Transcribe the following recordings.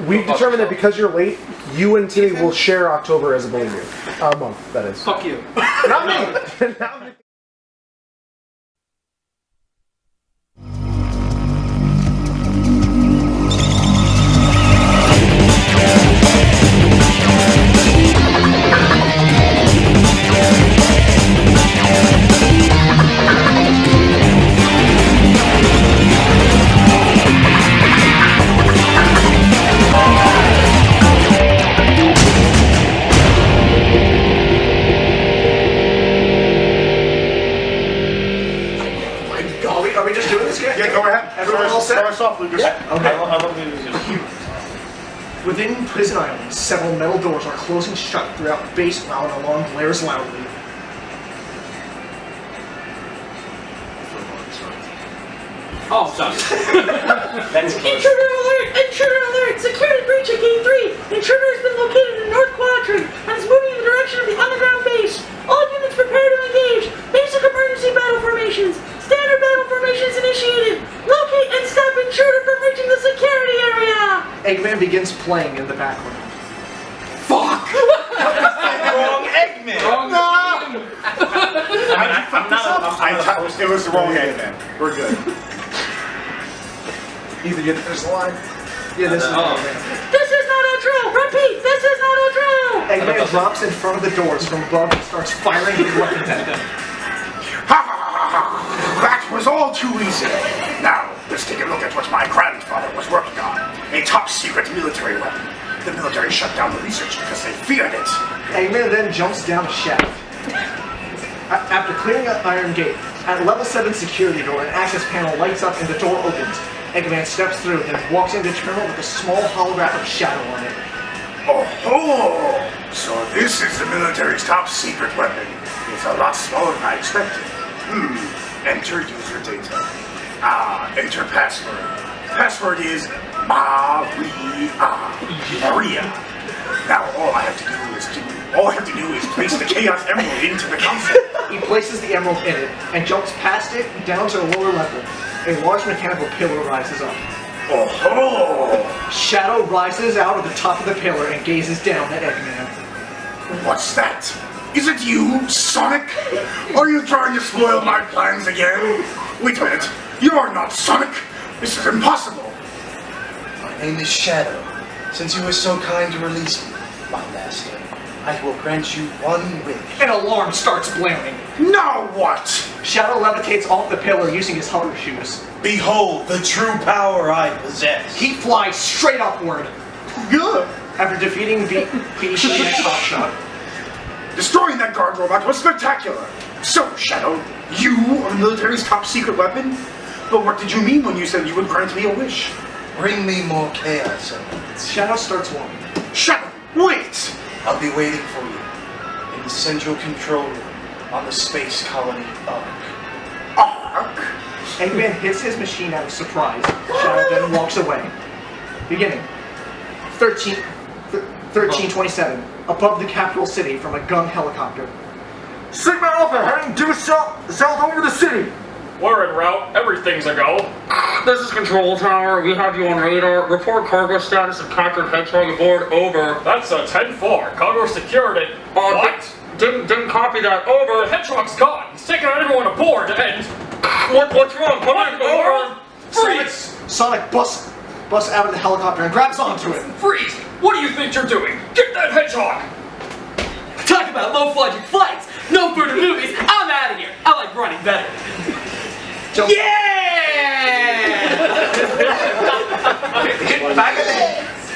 We've determined that because you're late, you and Timmy will share October as a bully month, that is. Fuck you. Not me! Not me. Are we just doing this again? Yeah, go ahead. Everyone all set? Start us off, Lucas. Yeah. Okay. I love the music. Within Prison Island, several metal doors are closing shut throughout the base while an alarm blares loudly. Oh, sorry. That's Intruder alert! Intruder alert! Security breach at Gate 3! Intruder has been located in the North Quadrant and is moving in the direction of the underground base. All units prepare to engage. Basic emergency battle formations. Standard battle formations initiated. Locate and stop intruder from reaching the security area! Eggman begins playing in the background. Fuck! Wrong Eggman! Wrong No! It was the wrong Eggman. We're good. Ethan, you have to finish the line. Yeah, this is This is not a drill! Repeat! This is not a drill! Eggman drops in front of the doors from above and starts firing his weapons at them. Ha ha ha ha! That was all too easy. Now, let's take a look at what my grandfather was working on. A top-secret military weapon. The military shut down the research because they feared it. Eggman then jumps down a shaft. After clearing an iron gate, at level 7 security door, an access panel lights up and the door opens. Eggman steps through, then walks into the terminal with a small holographic shadow on it. Oh ho! So this is the military's top-secret weapon. It's a lot smaller than I expected. Enter user data. Enter password. Password is Maria. Now all I have to do is place the Chaos Emerald into the console. He places the emerald in it and jumps past it down to a lower level. A large mechanical pillar rises up. Oh ho! Shadow rises out of the top of the pillar and gazes down at Eggman. What's that? Is it you, Sonic? Are you trying to spoil my plans again? Wait a minute. You're not Sonic. This is impossible. My name is Shadow. Since you were so kind to release me, my master, I will grant you one wish. An alarm starts blaring. Now what? Shadow levitates off the pillar using his hover shoes. Behold the true power I possess. He flies straight upward. Good. After defeating Beast in a top shot. Destroying that guard robot was spectacular. So, Shadow, you are the military's top-secret weapon? But what did you mean when you said you would grant me a wish? Bring me more chaos elements. Shadow starts walking. Shadow, wait! I'll be waiting for you in the central control room on the space colony Ark. Ark? Eggman hits his machine out of surprise. Shadow then walks away. Beginning. 1327. Above the capital city from a gun helicopter. Sigma Alpha heading due south over the city. We're en route. Everything's a go. This is Control Tower. We have you on radar. Report cargo status of captured Hedgehog aboard. Over. That's a 10-4. Cargo secured it. What? Didn't copy that. Over. The Hedgehog's gone. He's taking everyone aboard and... What's wrong? Come on, over. Freeze! Sonic busts out of the helicopter and grabs onto it. Freeze! What do you think you're doing? Get that Hedgehog! Talk about low-budget flights! No further movies! I'm out of here! I like running better.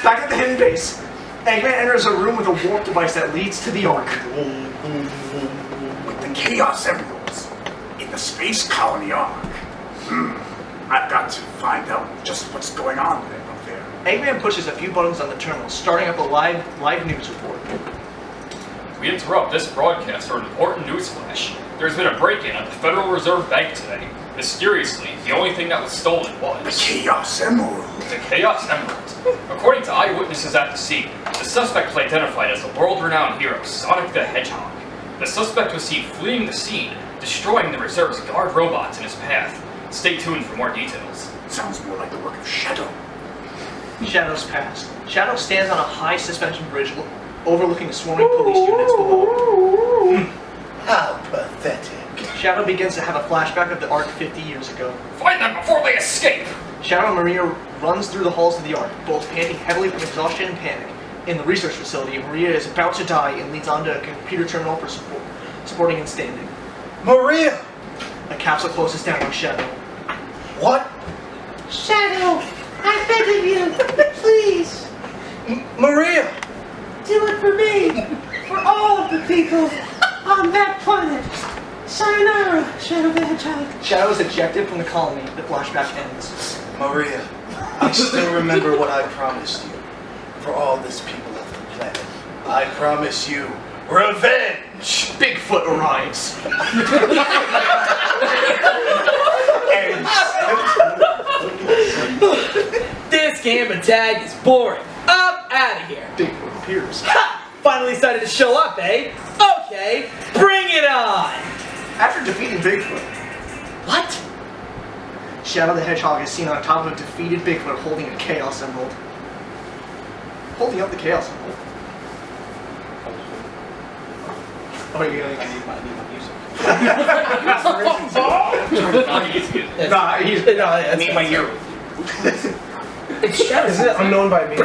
Back at the hidden base, Eggman enters a room with a warp device that leads to the Ark. With the Chaos Emeralds in the space colony Ark. I've got to find out just what's going on up there. Eggman pushes a few buttons on the terminal, starting up a live news report. We interrupt this broadcast for an important news flash. There's been a break-in at the Federal Reserve Bank today. Mysteriously, the only thing that was stolen was... The Chaos Emerald. The Chaos Emerald. According to eyewitnesses at the scene, the suspect was identified as the world-renowned hero Sonic the Hedgehog. The suspect was seen fleeing the scene, destroying the reserve's guard robots in his path. Stay tuned for more details. Sounds more like the work of Shadow. Shadows pass. Shadow stands on a high suspension bridge overlooking swarming police units below. How pathetic. Shadow begins to have a flashback of the Ark 50 years ago. Find them before they escape! Shadow and Maria runs through the halls of the Ark, both panting heavily from exhaustion and panic. In the research facility, Maria is about to die and leads onto a computer terminal for supporting and standing. Maria! A capsule closes down on Shadow. What? Shadow, I'm begging you, please, Maria! do it for me, for all of the people on that planet. Sayonara, Shadow the Hedgehog. Shadow is ejected from the colony. The flashback ends. Maria, I still remember what I promised you. For all this people of the planet, I promise you revenge! Bigfoot arrives. This game of tag is boring. I'm out of here. Bigfoot appears. Ha! Finally decided to show up, eh? Okay, bring it on! After defeating Bigfoot, What? Shadow the Hedgehog is seen on top of a defeated Bigfoot holding a Chaos Emerald. Holding up the Chaos Emerald. Oh, you're gonna need my music. Nah, he's... I need my ear. It's Shadow. Isn't it unknown by me? No,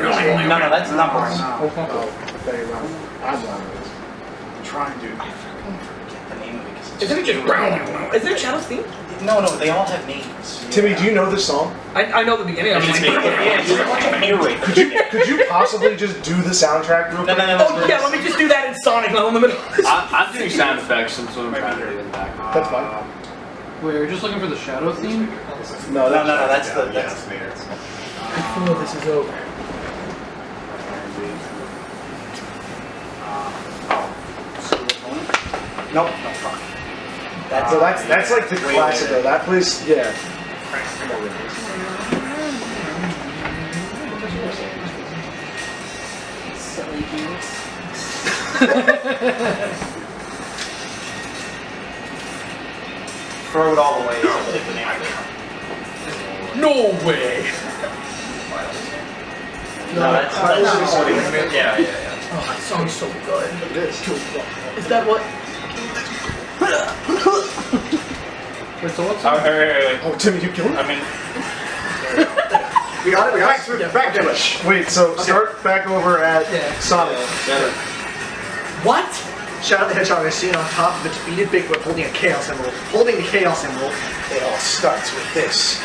that's numbers. Oh, there you go. I'm wrong. I'm trying to. The name of it because it's Isn't it just brown? Is there a Shadow's theme? No, they all have names. Timmy, do you know this song? I know the beginning. I'm like, Could you possibly just do the soundtrack real quick? oh yeah, let me just do that in Sonic while in the middle. I'm doing sound effects, and so I'm trying to do it in the back. That's fine. Wait, you're just looking for the shadow theme? No, That's the. Before this is over. Nope, no, fuck. That's like the classic though. That place, yeah. Silly Jesus. Throw it all away. No way! No, that's Yeah. Oh, that song's so good. It is. Is that what? Wait, so what's Oh, Timmy, you killed him? I mean, We got it, back to it. Wait, so start back over at Sonic. What? Shadow the Hedgehog is seen on top of a defeated Bigfoot holding a Chaos Emerald. Holding the Chaos Emerald, It all starts with this.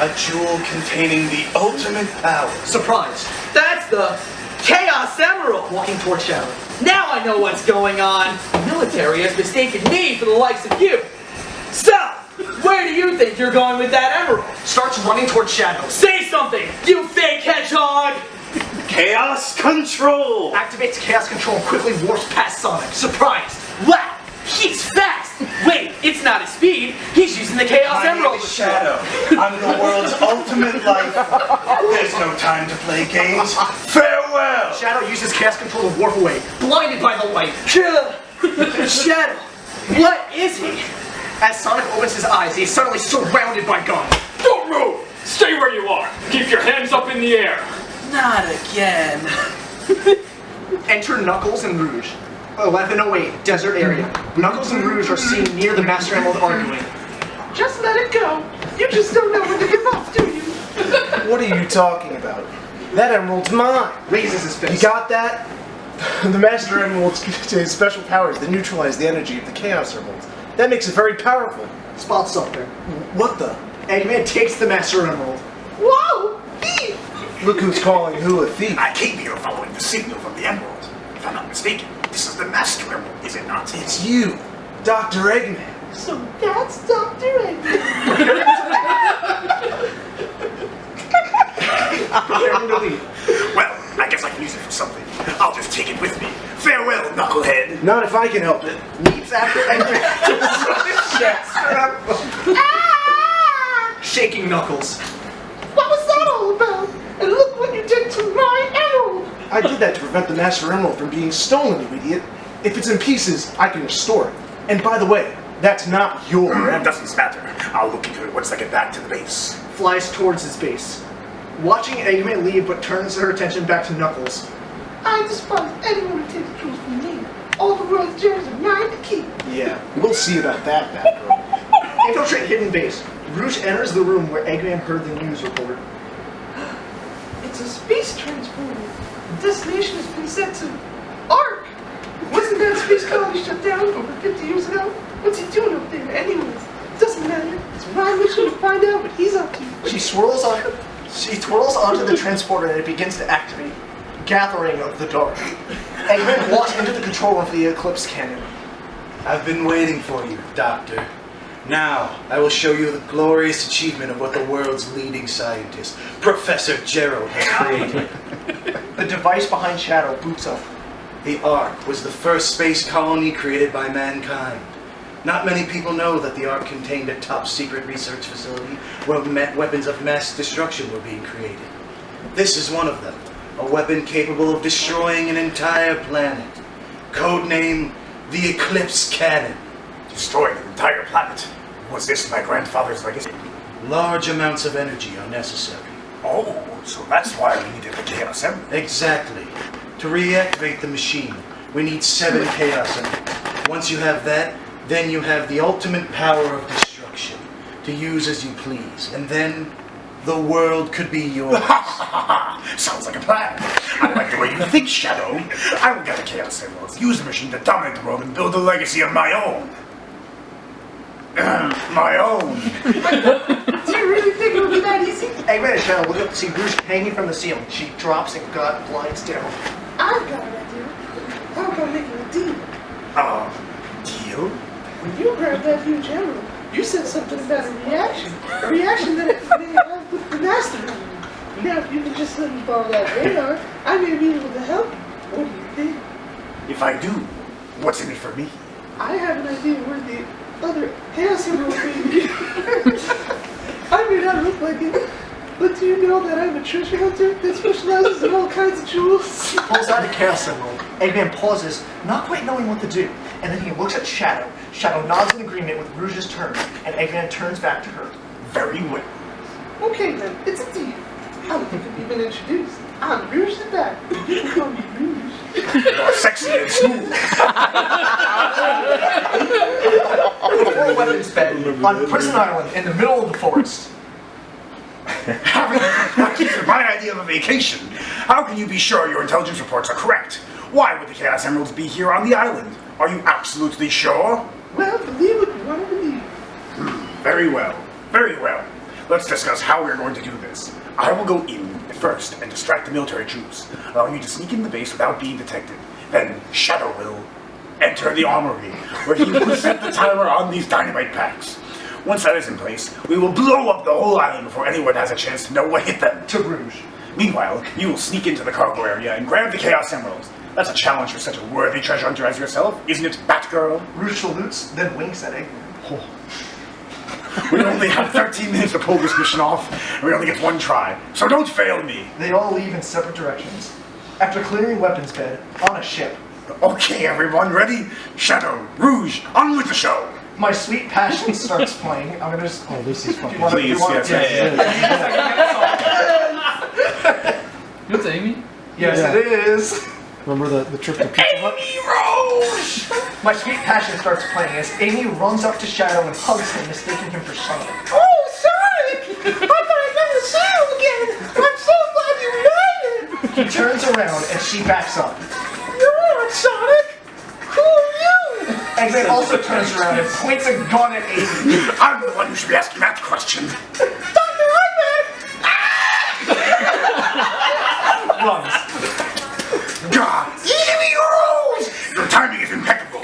A jewel containing the ultimate power. surprise, That's the Chaos Emerald! walking towards Shadow. Now I know what's going on. The military has mistaken me for the likes of you. So, where do you think you're going with that emerald? Starts running towards Shadow. Say something, you fake hedgehog! Chaos control! Activates Chaos Control and quickly warps past Sonic. Surprised. Wow, he's fast! Wait, it's not his speed. He's using the Chaos My name Emerald. is Shadow. I'm the world's ultimate life. There's no time to play games. Farewell! Shadow uses Chaos Control to warp away, blinded by the light. Shadow, what is he? As Sonic opens his eyes, he's suddenly surrounded by guns. Don't move! Stay where you are! Keep your hands up in the air! Not again. Enter Knuckles and Rouge. 1108, desert area. Knuckles and Rouge are seen near the Master Emerald arguing. Just let it go. You just don't know when to give up, do you? What are you talking about? That emerald's mine. Raises his You fist. got that? The Master Emerald contains special powers that neutralize the energy of the Chaos Emeralds. That makes it very powerful. Spots something. What the? Eggman takes the Master Emerald. Whoa! Thief! Look who's calling who a thief. I came here following the signal from the Emerald. If I'm not mistaken, this is the Master Emerald, is it not? It's you, Dr. Eggman. So that's Dr. Eggman. Preparing to leave. Well, I guess I can use it for something. I'll just take it with me. Farewell, Knucklehead. Not if I can help it. Leaps after Eggman. Ah! Shaking Knuckles. What was that all about? And look what you did to my emerald! I did that to prevent the Master Emerald from being stolen, you idiot. If it's in pieces, I can restore it. And by the way, that's not your It emerald. doesn't matter. I'll look into it once I get back to the base. Flies towards his base. watching Eggman leave but turns her attention back to Knuckles. I despise anyone who takes jewels from me. All the world's jewels are mine to keep. Yeah, we'll see about that, Batgirl. Infiltrate hidden base. Rouge enters the room where Eggman heard the news report. It's a space transporter. The destination has been set to Ark. Wasn't that space colony shut down over 50 years ago? What's he doing up there anyways? Doesn't matter. It's my mission to find out what he's up to. She twirls onto the transporter and it begins to activate. Gathering of the dark. Eggman walks into the control room for the Eclipse cannon. I've been waiting for you, Doctor. Now, I will show you the glorious achievement of what the world's leading scientist, Professor Gerald, has created. The device behind Shadow boots up. The Ark was the first space colony created by mankind. Not many people know that the Ark contained a top-secret research facility where weapons of mass destruction were being created. This is one of them, a weapon capable of destroying an entire planet. Codename the Eclipse Cannon. Destroying an entire planet. Was this my grandfather's legacy? Large amounts of energy are necessary. Oh, so that's why we needed the Chaos Emerald. Exactly. To reactivate the machine, we need 7 Chaos Emeralds. Once you have that, then you have the ultimate power of destruction to use as you please, and then the world could be yours. Sounds like a plan. I like the way you think, Shadow. I will get the Chaos Emeralds, use the machine to dominate the world, and build a legacy of my own. My own. Do you really think it'll be that easy? Eggman and Shadow look up to see Rouge hanging from the ceiling. She drops and God glides down. I've got an idea. How about making a deal? Deal? When you grabbed that huge emerald, you said something about a reaction that it may have with the master emerald. Now, if you can just let me borrow that radar, I may be able to help you. What do you think? If I do, what's in it for me? I have an idea where the other Chaos Emerald may be. I may not look like it, but do you know that I'm a treasure hunter that specializes in all kinds of jewels? He pulls out a Chaos Emerald. Eggman pauses, not quite knowing what to do, and then he looks at Shadow. Shadow nods in agreement with Rouge's turn, and Eggman turns back to her. Very well. Okay then, it's a deal. I don't think I've even introduced. I'm Rouge the Bat. You can call me Rouge. You're sexy and smooth. Before weapons bed, on Prison Island, in the middle of the forest. That's my idea of a vacation. How can you be sure your intelligence reports are correct? Why would the Chaos Emeralds be here on the island? Are you absolutely sure? Well, believe what you want to believe. Very well. Very well. Let's discuss how we're going to do this. I will go in first and distract the military troops, allowing you to sneak in the base without being detected. Then Shadow will enter the armory, where he will set the timer on these dynamite packs. Once that is in place, we will blow up the whole island before anyone has a chance to know what hit them. To Rouge. Meanwhile, you will sneak into the cargo area and grab the Chaos Emeralds. That's a challenge for such a worthy treasure hunter as yourself, isn't it, Batgirl? Rouge salutes, then winks at Eggman. We only have 13 minutes to pull this mission off, and we only get one try. So don't fail me. They all leave in separate directions. After clearing weapons bed, on a ship. Okay, everyone, ready? Shadow, Rouge, on with the show. My Sweet Passion starts playing. I'm gonna just... Oh, this is fucking... Please, yes, It's Amy? Yes, Yeah. it is. Remember the trip to Pizza Hut? Rouge! My Sweet Passion starts playing as Amy runs up to Shadow and hugs him, mistaking him for Sonic. Oh, Sonic! I thought I'd never see you again! I'm so glad you made it! He turns around and she backs up. You're on, Sonic! Who are you? Eggman also turns around and points a gun at Amy. I'm the one who should be asking that question. Dr. Eggman! Runs. God, Amy Rose! Your timing is impeccable.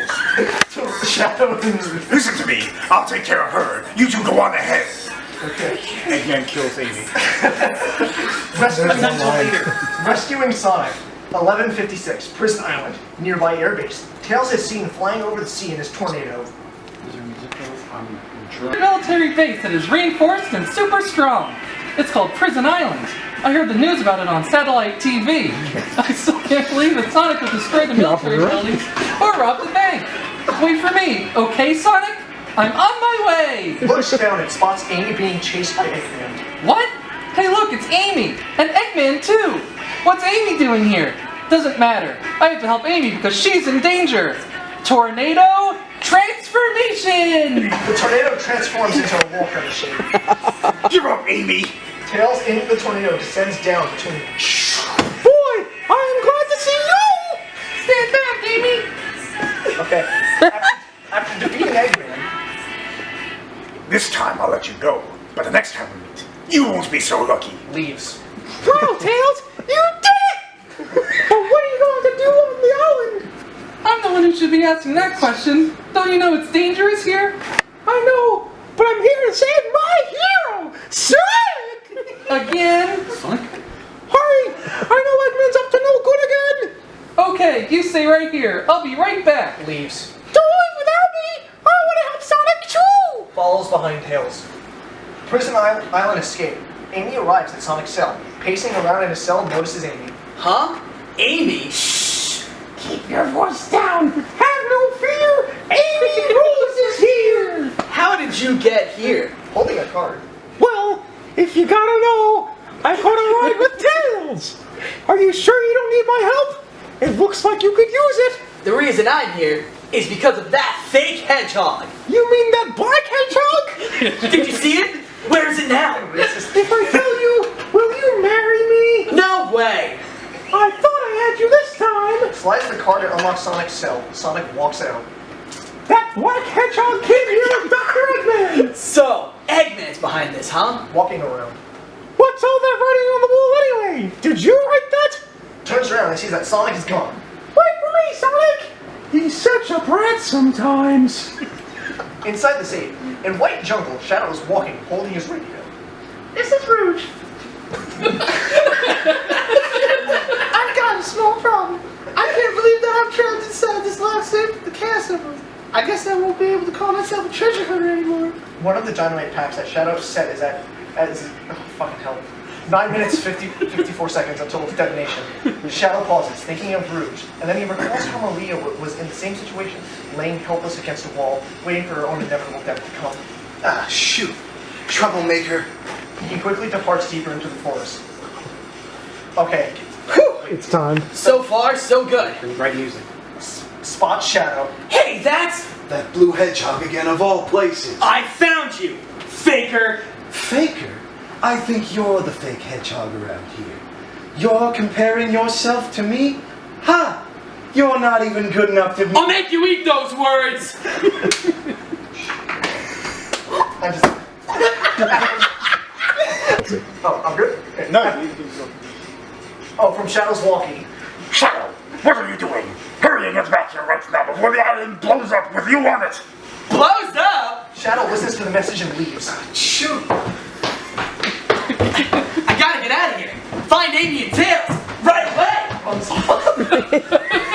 Shadow and Rouge. Listen to me. I'll take care of her. You two go on ahead. Okay. Eggman kills Amy. Rescuing Sonic. 11:56, Prison Island, nearby airbase. Tails is seen flying over the sea in his tornado. A military base that is reinforced and super strong. It's called Prison Island. I heard the news about it on satellite TV. I still can't believe that Sonic would destroy the military buildings or rob the bank. Wait for me, okay, Sonic? I'm on my way! Looks down and spots Amy being chased by Eggman. What? Hey look, it's Amy! And Eggman too! What's Amy doing here? Doesn't matter. I have to help Amy because she's in danger. Tornado transformation! The tornado transforms into a walker machine. Give up, Amy! Tails in the tornado descends down between them. Boy, I am glad to see you! Stand back, Amy! Okay. After defeating Eggman, This time I'll let you go, but the next time we meet, you won't be so lucky. leaves. Wow, Tails, you did it! But what are you going to do on the island? I'm the one who should be asking that question. Don't you know it's dangerous here? I know, but I'm here to save my hero, Sonic! Again? Hurry! I know Eggman's up to no good again! Okay, you stay right here. I'll be right back. Leaves. Don't leave without me! I want to help Sonic too! Follows behind Tails. Prison Island escape. Amy arrives at Sonic's cell. Pacing around in his cell, notices Amy. Huh? Amy? Keep your voice down! Have no fear! Amy Rose is here! How did you get here? Holding a card. Well, if you gotta know, I gotta ride with Tails! Are you sure you don't need my help? It looks like you could use it! The reason I'm here is because of that fake hedgehog. You mean that black hedgehog? Did you see it? Where is it now? If I tell you, will you marry me? No way! I thought I had you this time! Slides the card and unlocks Sonic's cell. Sonic walks out. That black hedgehog came here with Dr. Eggman! So, Eggman's behind this, huh? Walking around. What's all that writing on the wall anyway? Did you write that? Turns around and sees that Sonic is gone. Wait for me, Sonic! He's such a brat sometimes. Inside the safe, in white jungle, Shadow is walking, holding his radio. This is Rouge. I've got a small problem. I can't believe that I'm trapped inside this locked safe with the cast emerald. I guess I won't be able to call myself a treasure hunter anymore. One of the dynamite packs that Shadow set is at, oh fucking hell, 9 minutes 54 seconds until its detonation. Shadow pauses, thinking of Rouge, and then he recalls how Maria was in the same situation, laying helpless against a wall, waiting for her own inevitable death to come. Ah, shoot. Troublemaker. He quickly departs deeper into the forest. Okay. It's time. So far, so good. Right music. Spot Shadow. Hey, that's... That blue hedgehog again of all places. I found you, faker. Faker? I think you're the fake hedgehog around here. You're comparing yourself to me? Ha! You're not even good enough to be— I'll make you eat those words. I just... Oh, I'm good? Okay. No. Oh, from Shadow's walkie. Shadow, what are you doing? Hurry and get back here right now before the island blows up with you on it! Blows up? Shadow listens to the message and leaves. Shoot! I gotta get out of here. Find Amy and Tails right away.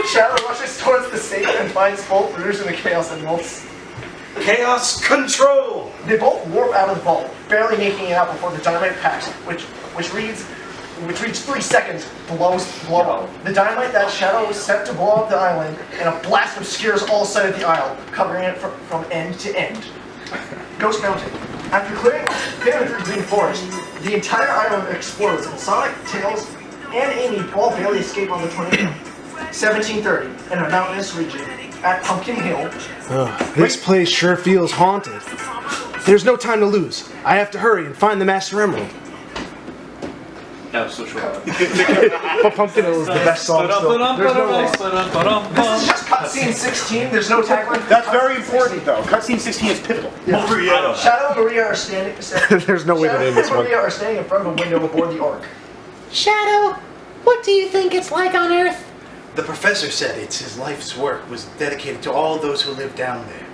Shadow rushes towards the safe and finds both Rouge and the Chaos Emeralds. Chaos control! They both warp out of the vault, barely making it out before the dynamite packs, which reads 3 seconds, blow up. The dynamite that Shadow was set to blow up the island, and a blast obscures all sight of the isle, covering it from end to end. Ghost Mountain. After clearing the green forest, the entire island explodes, and Sonic, Tails, and Amy all barely escape on the tornado. 1730, in a mountainous region, at Pumpkin Hill. This place sure feels haunted. There's no time to lose. I have to hurry and find the Master Emerald. No, so sure. But Pumpkin Hill is the best song still. There's no way. This is just cutscene 16, there's no tagline. That's very important, though. Cutscene 16 is pivotal. Yeah. Shadow and Maria are standing. There's no way to name this Shadow and one. Maria are standing in front of a window aboard the Ark. Shadow, what do you think it's like on Earth? The professor said it's his life's work was dedicated to all those who live down there.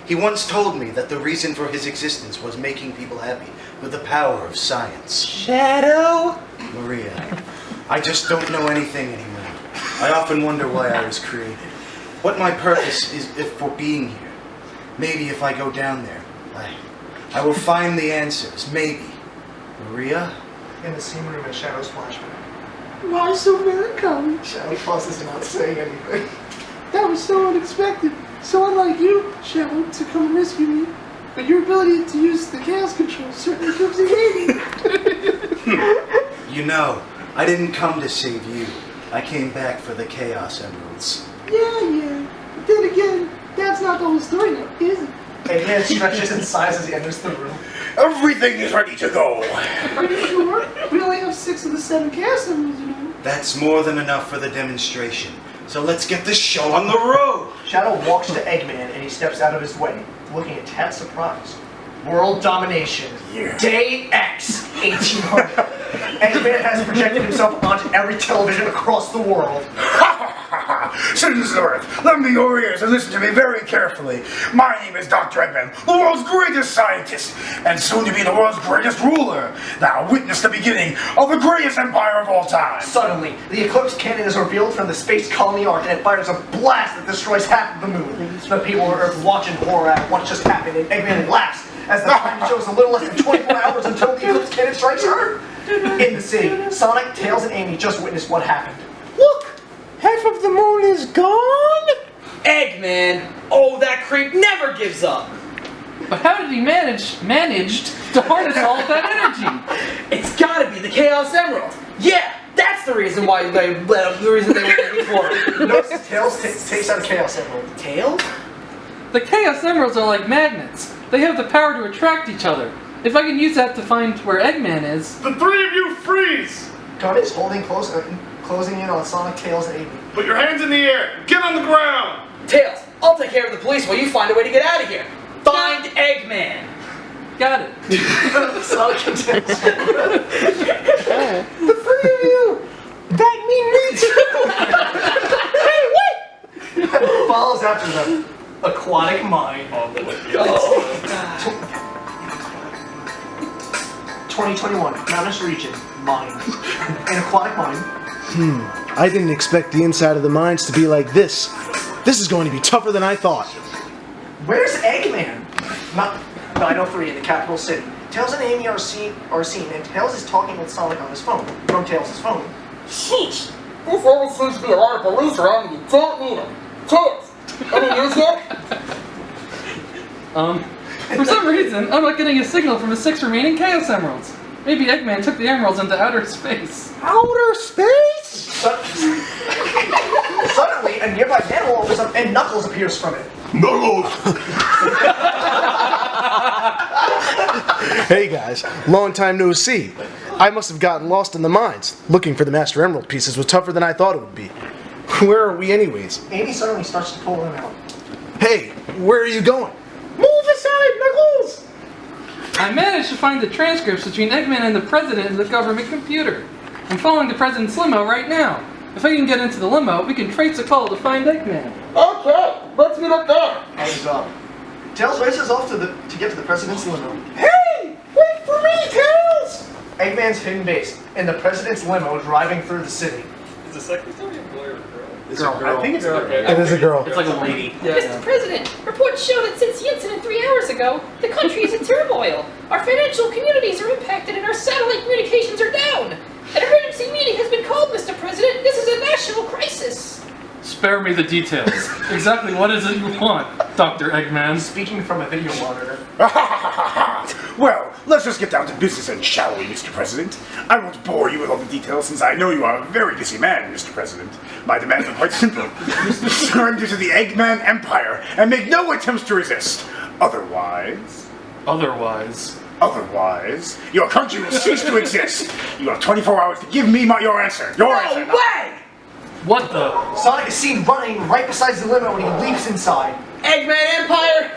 He once told me that the reason for his existence was making people happy with the power of science. Shadow? Maria, I just don't know anything anymore. I often wonder why I was created. What my purpose is for being here. Maybe if I go down there, I will find the answers. Maybe. Maria? In the same room as Shadow's flashback. Why so melancholy? Shadow pauses not saying anything. That was so unexpected. So unlike you, Shadow, to come rescue me. But your ability to use the chaos control certainly comes in handy. You know, I didn't come to save you. I came back for the Chaos Emeralds. Yeah. But then again, that's not the whole story now, is it? Eggman stretches in size as he enters the room. Everything is ready to go. Are you sure? We only have 6 of the 7 Chaos Emeralds, you know. That's more than enough for the demonstration. So let's get this show on the road. Shadow walks to Eggman and he steps out of his way, looking at Tad's surprise. World domination. Yeah. Day X, 1800. Eggman has projected himself onto every television across the world. Citizens of Earth, lend me your ears and listen to me very carefully. My name is Dr. Eggman, the world's greatest scientist, and soon to be the world's greatest ruler. Now witness the beginning of the greatest empire of all time. Suddenly, the Eclipse cannon is revealed from the space colony arc and it fires a blast that destroys half of the moon. The people on Earth watch in horror at what just happened, and Eggman laughs as the time shows a little less than 24 hours until the Eclipse cannon strikes Earth. In the city, Sonic, Tails, and Amy just witnessed what happened. Look! Half of the moon is gone? Eggman! Oh, that creep never gives up! But how did he managed to harness all of that energy? It's gotta be the Chaos Emerald! Yeah! That's the reason why they were looking for it. Notice Tails takes out a Chaos Emerald. Tails? The Chaos Emeralds are like magnets. They have the power to attract each other. If I can use that to find where Eggman is... The three of you freeze! Gun is holding closing in on Sonic, Tails, and Amy. Put your hands in the air. Get on the ground. Tails, I'll take care of the police while you find a way to get out of here. Find Eggman! Got it. Sonic and Tails. The three of you! That mean me too! Hey, wait! Follows after them. Aquatic Mine. 2021, Mountainous Region, Mine. An aquatic mine. I didn't expect the inside of the mines to be like this. This is going to be tougher than I thought. Where's Eggman? 903 in the capital city. Tails and Amy are seen, and Tails is talking with Sonic on his phone. From Tails' phone. Sheesh! This always seems to be a lot of police around and you don't need them. Tails! Any news yet? For some reason, I'm not getting a signal from the 6 remaining Chaos Emeralds. Maybe Eggman took the emeralds into outer space. Outer space? Suddenly, a nearby manhole opens up and Knuckles appears from it. Knuckles! Hey guys, long time no see. I must have gotten lost in the mines. Looking for the Master Emerald pieces was tougher than I thought it would be. Where are we anyways? Amy suddenly starts to pull him out. Hey, where are you going? Move aside, Knuckles! I managed to find the transcripts between Eggman and the President in the government computer. I'm following the President's limo right now. If I can get into the limo, we can trace a call to find Eggman. Okay, let's meet up there. Hangs up. Tails races off to get to the President's limo. Hey! Wait for me, Tails! Eggman's hidden base in the President's limo driving through the city. Is the secretary a boy or a girl? It's a girl. I think it's a girl. It is a girl. It's like a lady. Mr. President, reports show that since the incident 3 hours ago, the country is in turmoil. Our financial communities are impacted and our satellite communications are down. An emergency meeting has been called, Mr. President. This is a national crisis. Spare me the details. Exactly what is it you want, Dr. Eggman? Speaking from a video monitor. Well, let's just get down to business then, shall we, Mr. President? I won't bore you with all the details since I know you are a very busy man, Mr. President. My demands are quite simple. Surrender to the Eggman Empire and make no attempts to resist. Otherwise, your country will cease to exist. You have 24 hours to give me your answer. Your answer. No way! What the? Sonic is seen running right beside the limo and he leaps inside. Eggman Empire?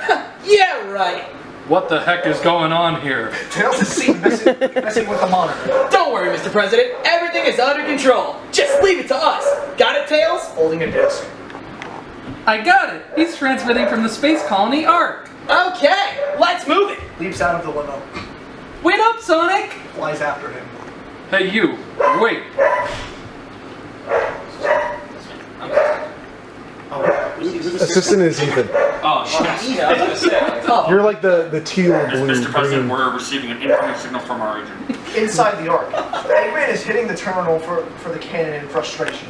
Yeah, right. What the heck is going on here? Tails is seen messing with the monitor. Don't worry, Mr. President. Everything is under control. Just leave it to us. Got it, Tails? Holding a disc. I got it. He's transmitting from the space colony Ark. Okay, let's move it. Leaps out of the limo. Wait up, Sonic! Flies after him. Hey, you. Wait. Assistant is Ethan. Oh, shit. Yeah, I was gonna say. You're like the teal blue. Mr. President, green. we're receiving an incoming signal from our agent. Inside the Ark, Eggman is hitting the terminal for the cannon in frustration.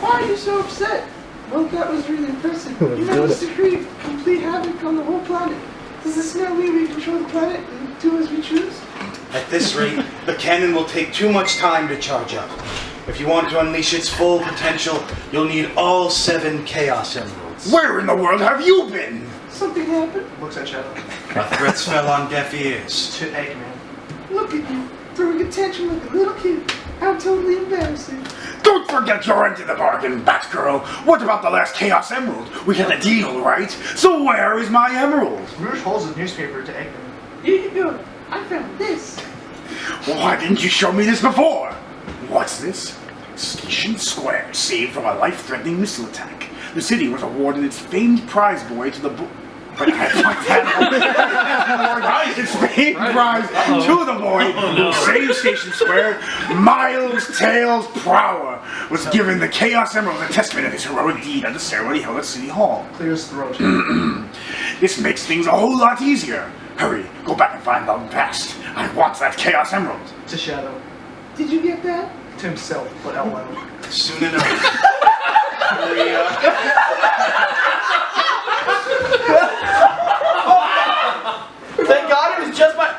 Why are you so upset? Well, that was really impressive. Let's You do managed it. to create complete havoc on the whole planet. Does this mean we control the planet and do as we choose? At this rate, the cannon will take too much time to charge up. If you want to unleash its full potential, you'll need all 7 Chaos Emeralds. Where in the world have you been? Something happened. Looks at Shadow. Our threats fell on deaf ears. To Eggman. Look at you, throwing a tantrum like a little kid. How totally embarrassing. Don't forget your end of the bargain, Batgirl. What about the last Chaos Emerald? We had a deal, right? So where is my emerald? Rouge holds his newspaper to Eggman. Here you go. I found this. Why didn't you show me this before? What's this? Station Square, saved from a life-threatening missile attack. The city was awarded its famed prize boy to the But I fucked that up. Its famed prize to the boy who saved Station Square. Miles Tails Prower was given the Chaos Emerald, a testament of his heroic deed at the ceremony held at City Hall. Clears throat. This makes things a whole lot easier. Hurry, go back and find the past. I want that Chaos Emerald. To Shadow. Did you get that? To himself, but out loud. Soon enough. Thank God it was just my.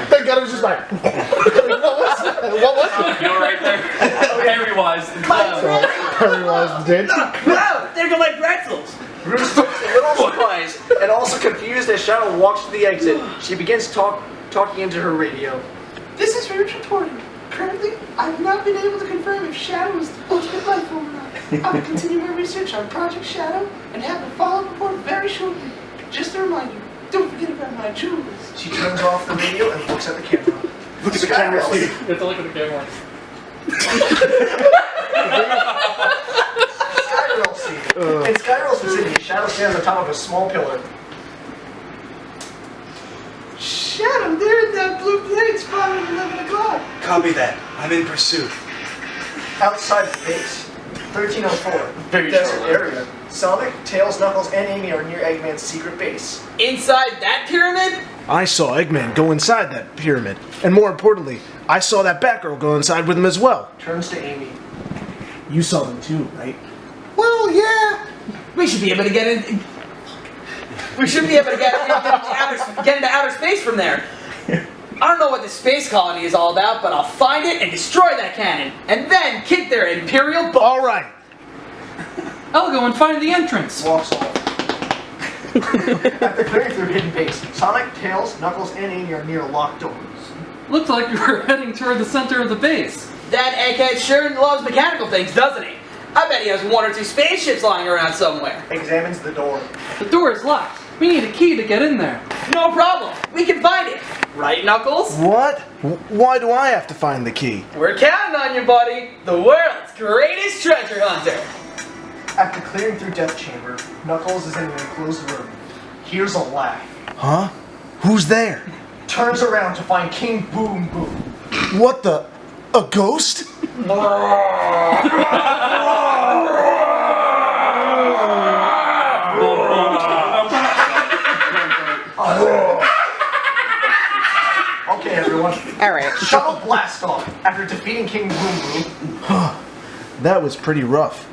Thank God it was just like. What was it? You alright there? Harry Wise. Harry was dead. Wow, there go my pretzels. Rouge looks a little surprised and also confused as Shadow walks to the exit. She begins talking into her radio. This is Rouge reporting. Currently, I have not been able to confirm if Shadow is the ultimate life form or not. I will continue my research on Project Shadow and have a follow-up report very shortly. Just a reminder, don't forget about my jewels. She turns off the radio and looks at the camera. Look at the camera, Steve. You have to look at the camera. Skyrail scene. In Skyrail's vicinity, Shadow stands on top of a small pillar. Shadow, there in that blue plane spotted at 11 o'clock. Copy that. I'm in pursuit. Outside the base, 1304, Very desert short. area. Sonic, Tails, Knuckles, and Amy are near Eggman's secret base. Inside that pyramid? I saw Eggman go inside that pyramid. And more importantly, I saw that Batgirl go inside with him as well. Turns to Amy. You saw them too, right? Well, yeah. We should be able to get in. We should be able to get into outer space from there. I don't know what the space colony is all about, but I'll find it and destroy that cannon, and then kick their imperial butt. All right. I'll go and find the entrance. Walks off. After clearing through hidden base, Sonic, Tails, Knuckles, and Amy are near locked doors. Looks like you were heading toward the center of the base. That egghead sure loves mechanical things, doesn't he? I bet he has 1 or 2 spaceships lying around somewhere. Examines the door. The door is locked. We need a key to get in there. No problem. We can find it. Right, Knuckles? What? Why do I have to find the key? We're counting on you, buddy. The world's greatest treasure hunter. After clearing through Death Chamber, Knuckles is in an enclosed room. Hears a laugh. Huh? Who's there? Turns around to find King Boom Boom. What the? A ghost? Okay, everyone. Alright. Shuttle blast off after defeating King Boom Boom. That was pretty rough.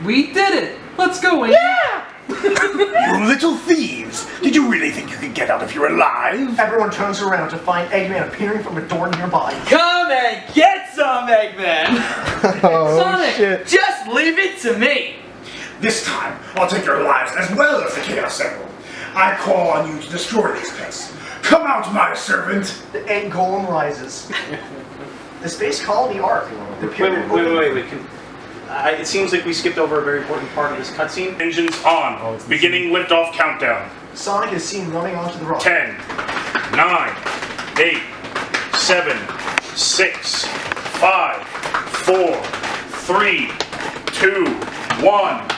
We did it! Let's go, Amy! Yeah! You little thieves! Did you really think you could get out if you're alive? Everyone turns around to find Eggman appearing from a door nearby. Come and get some, Eggman. Oh, Sonic! shit. Just leave it to me. This time, I'll take your lives as well as the Chaos Emerald. I call on you to destroy these pests. Come out, my servant! The egg golem rises. The space colony arc. The pyramid Wait. It seems like we skipped over a very important part of this cutscene. Engines on. Beginning liftoff countdown. Sonic is seen running onto the rock. 10, 9, 8, 7, 6, 5, 4, 3, 2, 1.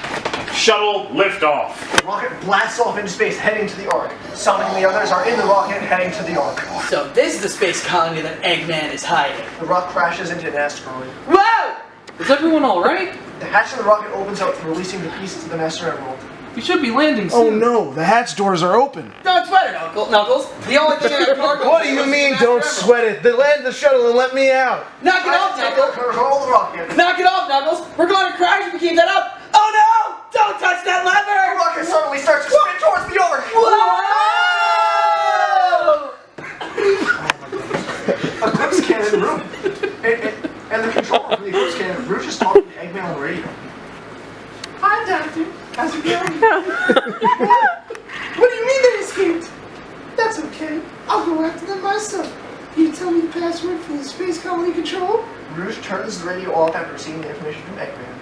Shuttle liftoff. The rocket blasts off into space, heading to the arc. Sonic and the others are in the rocket, heading to the arc. So this is the space colony that Eggman is hiding. The rock crashes into an asteroid. Whoa! Is everyone alright? The hatch of the rocket opens up, releasing the pieces of the Master Emerald. We should be landing Oh soon. no, the hatch doors are open. Don't sweat it, Knuckles. The only thing in that cargo. What do you mean, don't sweat it? They land the shuttle and let me out. Knock it off, Knuckles. Control the rocket. Knock it off, Knuckles. We're going to crash if we keep that up. Oh no! Don't touch that The lever! rocket suddenly starts to spin towards the arc. Whoa! Eclipse cannon room. And the controller for the Eclipse cannon, Rouge is talking to Eggman on the radio. Hi, Doctor. How's it going? What do you mean they escaped? That's okay. I'll go after them myself. You tell me the password for the space colony control? Rouge turns the radio off after receiving the information from Eggman.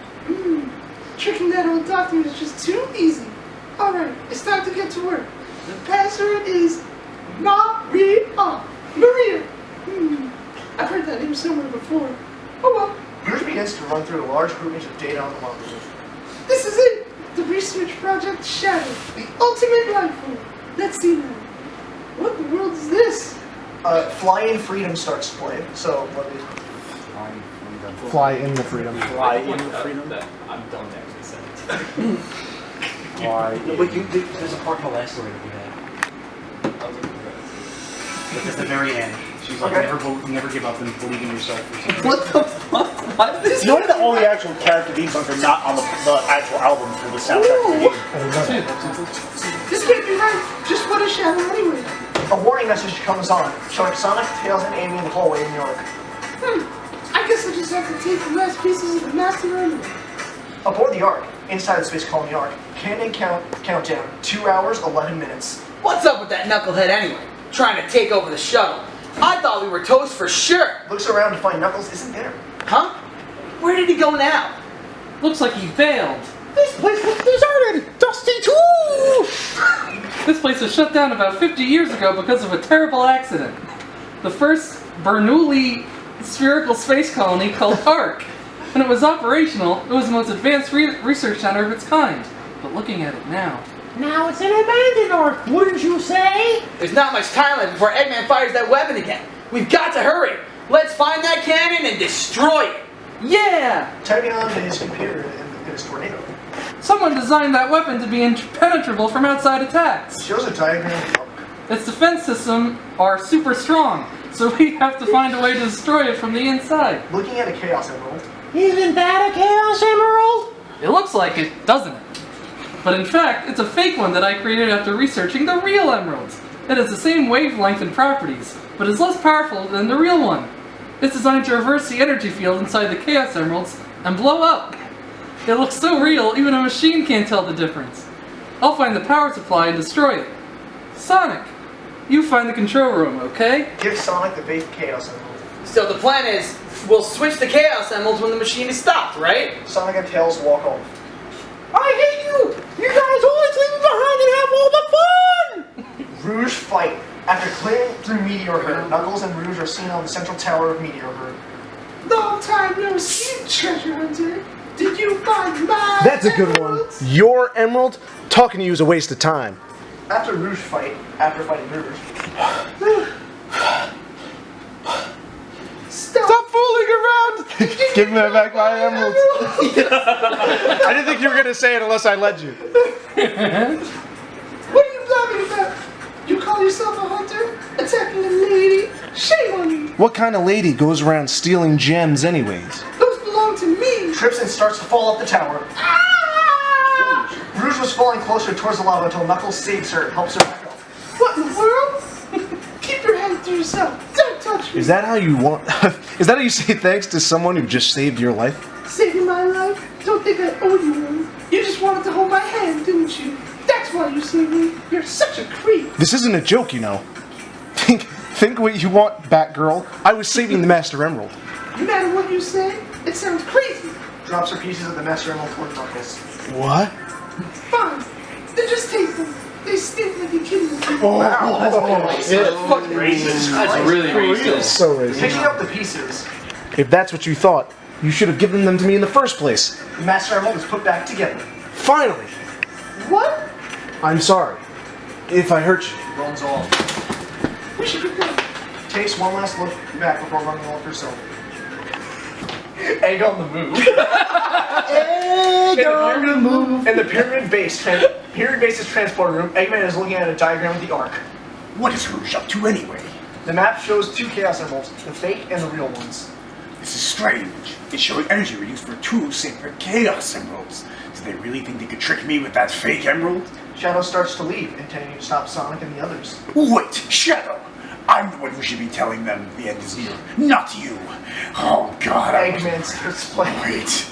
Tricking that old doctor is just too easy. Alright, it's time to get to work. The password is Maria. Maria. I've heard that name somewhere before. Oh well. Rouge begins to run through a large groupings of data on the monitor. This is it! The research project Shadow, the ultimate life form. Let's see now. What in the world is this? Fly in Freedom starts to play. So, what is Fly in the freedom. Fly in the freedom. I'm done there. Fly. No, but there's a part in the last story that we had. It's at the very end. She's like, never give up and believe in yourself. Or something. What the fuck? What? You know that all the actual character theme songs are not on the actual album for the soundtrack of the game. This can't be right. Just what a shadow anyway. a warning message comes on, showing Sonic, Tails, and Amy in the hallway in New York. I guess I just have to take the last pieces of the master anyway. Aboard the Ark, inside the Space Colony Ark, Cannon countdown, 2 hours, 11 minutes. What's up with that knucklehead anyway? Trying to take over the shuttle. I thought we were toast for sure. Looks around to find Knuckles isn't there. Huh? Where did he go now? Looks like he bailed. This place looks deserted! Dusty too! This place was shut down about 50 years ago because of a terrible accident. The first Bernoulli spherical space colony called ARC. When it was operational, it was the most advanced research center of its kind. But looking at it now... Now it's an abandoned Ark, wouldn't you say? There's not much time left before Eggman fires that weapon again. We've got to hurry. Let's find that cannon and destroy it. Yeah! Typing on his computer in his tornado. Someone designed that weapon to be impenetrable from outside attacks. Shows a diagram of the Ark. Its defense systems are super strong, so we have to find a way to destroy it from the inside. Looking at a Chaos Emerald. Isn't that a Chaos Emerald? It looks like it, doesn't it? But in fact, it's a fake one that I created after researching the real emeralds. It has the same wavelength and properties, but is less powerful than the real one. It's designed to reverse the energy field inside the Chaos Emeralds and blow up. It looks so real, even a machine can't tell the difference. I'll find the power supply and destroy it. Sonic, you find the control room, okay? Give Sonic the fake Chaos Emerald. So the plan is, we'll switch the Chaos Emeralds when the machine is stopped, right? Sonic and Tails walk off. I hate you! You guys always leave me behind and have all the fun! Rouge fight. After clearing through Meteor Herd, Knuckles and Rouge are seen on the central tower of Meteor Herd. Long time no see, treasure hunter. Did you find my That's a good one. emeralds? Your emerald? Talking to you is a waste of time. After fighting Rouge, Stop fooling around! Give me back my emeralds. I didn't think you were going to say it unless I led you. What are you blabbing about? You call yourself a hunter? Attacking a lady? Shame on you! What kind of lady goes around stealing gems anyways? Those belong to me! trips and starts to fall up the tower. Ah! Rouge was falling closer towards the lava until Knuckles saves her and helps her back up. What in the world? Keep your hand to yourself. Don't touch me. Is that how you want? Is that how you say thanks to someone who just saved your life? Saving my life? Don't think I owe you one. You just wanted to hold my hand, didn't you? That's why you saved me. You're such a creep. This isn't a joke, you know. Think what you want, Batgirl. I was saving the Master Emerald. No matter what you say, it sounds crazy. Drops her pieces of the Master Emerald toward Knuckles. What? Fine. Then just take them. They stink like a kidney. Wow, that's Fucking racist. That's really racist. So racist. Picking up the pieces, If that's what you thought, you should have given them to me in the first place. the Master Emerald is put back together. Finally! What? I'm sorry. If I hurt you. Runs off. We should get going. Takes one last look back before running off herself. Egg on the move. Egg on the move. In the Pyramid Base's transport room, Eggman is looking at a diagram of the Ark. What is Rouge up to anyway? The map shows two Chaos Emeralds, the fake and the real ones. This is strange. It's showing energy readings for 2 sacred chaos emeralds. Do they really think they could trick me with that fake emerald? Shadow starts to leave, intending to stop Sonic and the others. Wait, Shadow! I'm the one who should be telling them the end is near, not you. Oh God, Eggman starts playing. Wait.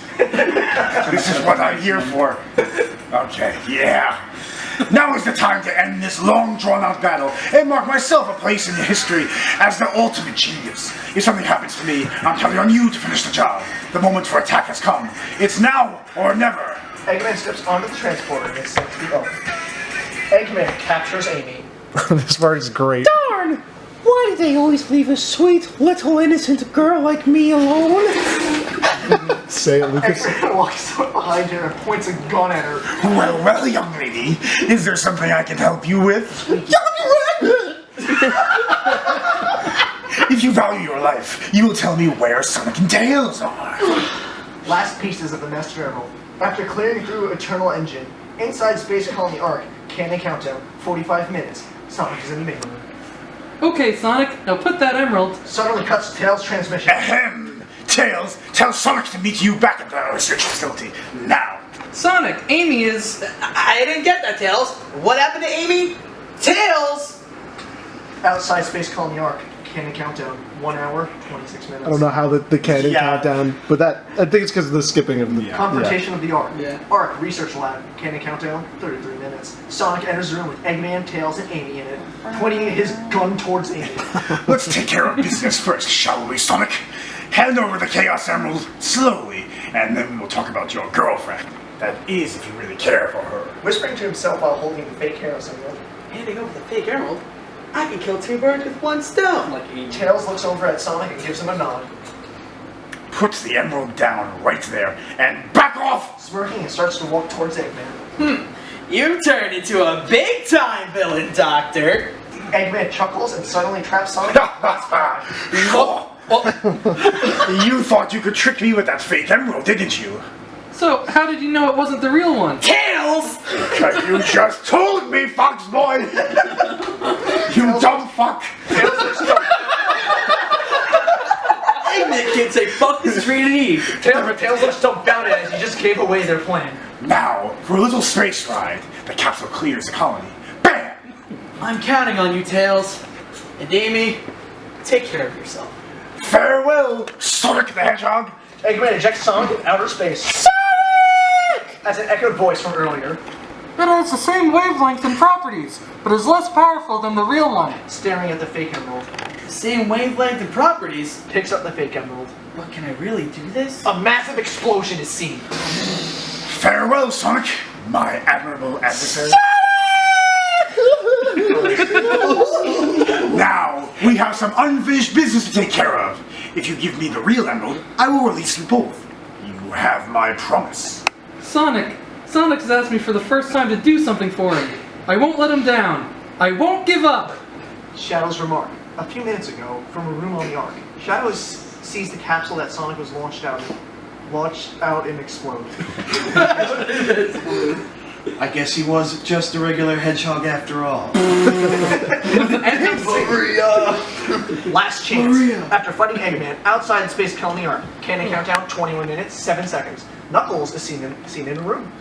This is what I'm here for. Okay, yeah. Now is the time to end this long drawn-out battle and mark myself a place in history as the ultimate genius. If something happens to me, I'm counting on you to finish the job. The moment for attack has come. It's now or never. Eggman steps onto the transporter and is sent to the oven. Eggman captures Amy. This part is great. Darn! Why do they always leave a sweet, little, innocent girl like me alone? Say it, Lucas. Eggman walks up behind her and points a gun at her. Well, well, young lady. Is there something I can help you with? If you value your life, you will tell me where Sonic and Tails are. Last pieces of the Master Emerald. After clearing through Eternal Engine, inside Space Colony Arc, cannon countdown, 45 minutes. Sonic is in the main room. Okay, Sonic, now put that emerald. Suddenly cuts Tails' transmission. Ahem! Tails, tell Sonic to meet you back at the research facility, now. Sonic, Amy is... I didn't get that, Tails. What happened to Amy? Tails! Outside Space Colony Arc, cannon countdown, 1 hour, 26 minutes. I don't know how the cannon countdown, but that I think it's because of the skipping of the Confrontation of the Arc. Yeah. Arc Research Lab, cannon countdown, 33 minutes. Sonic enters the room with Eggman, Tails, and Amy in it, pointing his gun towards Amy. Let's take care of business first, shall we, Sonic? Hand over the Chaos Emerald slowly, and then we'll talk about your girlfriend. That is, if you really care for her. Whispering to himself while holding the fake Chaos Emerald. Handing over the fake emerald? I can kill 2 birds with 1 stone. Like Amy. Tails looks over at Sonic and gives him a nod. Put the emerald down right there, and back off! Smirking and starts to walk towards Eggman. You've turned into a big-time villain, Doctor. Eggman chuckles and suddenly traps Sonic. You thought you could trick me with that fake emerald, didn't you? So, how did you know it wasn't the real one? Tails! Because you just told me, Fox Boy! You dumb fuck! Eggman can say fuck the street and Eve. Tails looks dumbfounded as he just gave away their plan. Now, for a little space ride, the capsule clears the colony. Bam! I'm counting on you, Tails. And Amy, take care of yourself. Farewell, Sonic the Hedgehog! Eggman ejects Sonic in outer space. Sonic! As an echoed voice from earlier. It has the same wavelength and properties, but is less powerful than the real one. Staring at the fake emerald. Same wavelength and properties. Picks up the fake emerald. But can I really do this? A massive explosion is seen. Farewell, Sonic, my admirable adversary. Now, we have some unfinished business to take care of. If you give me the real emerald, I will release you both. You have my promise. Sonic has asked me for the first time to do something for him. I won't let him down. I won't give up. Shadow's remark. A few minutes ago, from a room on the Ark, Shadow sees the capsule that Sonic was launched out and explode. I guess he wasn't just a regular hedgehog after all. Last chance. After fighting Eggman outside Space Colony Arc, cannon countdown, 21 minutes, 7 seconds. Knuckles is seen in the room.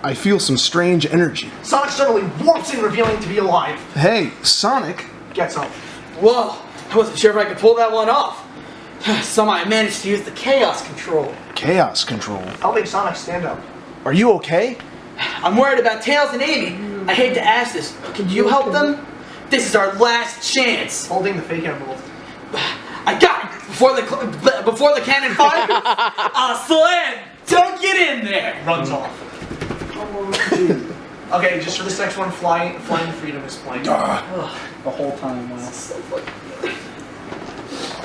I feel some strange energy. Sonic suddenly warps in, revealing to be alive. Hey, Sonic. Gets up. Whoa, I wasn't sure if I could pull that one off. Somehow I managed to use the chaos control. Chaos control. Helping Sonic stand up. Are you okay? I'm worried about Tails and Amy. I hate to ask this, but can you help them? This is our last chance. Holding the fake emerald. I got it! Before the cannon fires, slam! Don't get in there! Runs off. Okay, just for this next one, Flying Freedom is playing. The whole time, wow. So funny.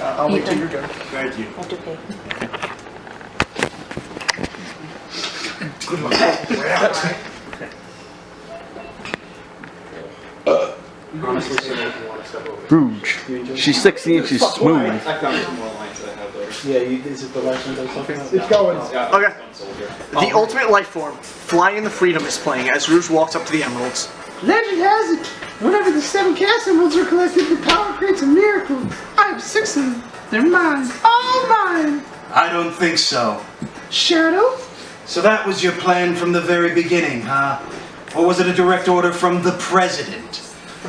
I'll wait till you're good. Thank you. That's okay. Good luck. Rouge. She's 16, she's smooth. Yeah, is it the legend or something? It's going. Okay. The ultimate life form, Flying the Freedom, is playing as Rouge walks up to the emeralds. Legend has it, whenever the 7 cast emeralds are collected, the power creates a miracle. I have 6 of them. They're mine. Oh! all mine. I don't think so. Shadow? So that was your plan from the very beginning, huh? Or was it a direct order from the president?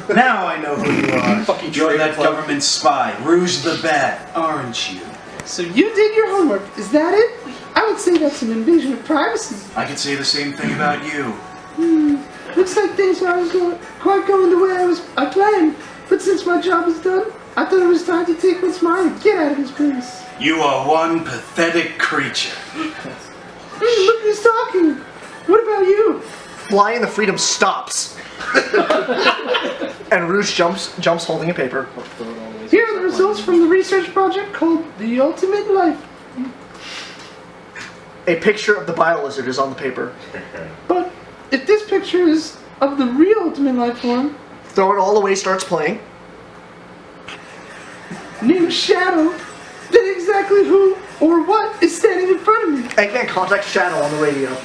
Now I know who you are. You're that government spy, Rouge the Bat, aren't you? So you did your homework, is that it? I would say that's an invasion of privacy. I could say the same thing about you. Looks like things aren't quite going the way I planned. But since my job is done, I thought it was time to take what's mine. Get out of this place. You are one pathetic creature. Hey, look who's talking. What about you? Flying the Freedom stops. And Rouge jumps holding a paper. Here are the results from the research project called The Ultimate Life. A picture of the biolizard is on the paper. But if this picture is of the real Ultimate Life form, Throw It All Away starts playing. named Shadow, then exactly who or what is standing in front of me? Eggman contacts Shadow on the radio.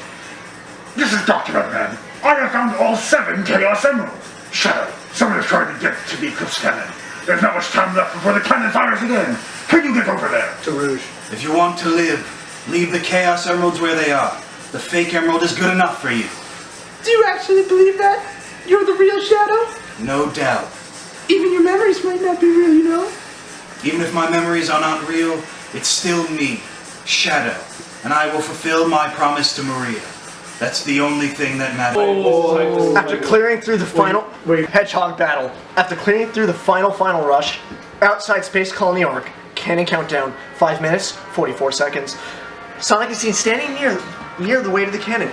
This is Dr. Eggman. I have found all 7 Chaos Emeralds. Shadow, someone is trying to get to the Eclipse Cannon. There's not much time left before the cannon fires again. Can you get over there? To Rouge. If you want to live, leave the Chaos Emeralds where they are. The fake emerald is good enough for you. Do you actually believe that? You're the real Shadow? No doubt. Even your memories might not be real, you know? Even if my memories are not real, it's still me, Shadow, and I will fulfill my promise to Maria. That's the only thing that matters. After clearing through the final Hedgehog battle, after clearing through the final rush, outside Space Colony Ark, cannon countdown, 5 minutes, 44 seconds. Sonic is seen standing near the way to the cannon.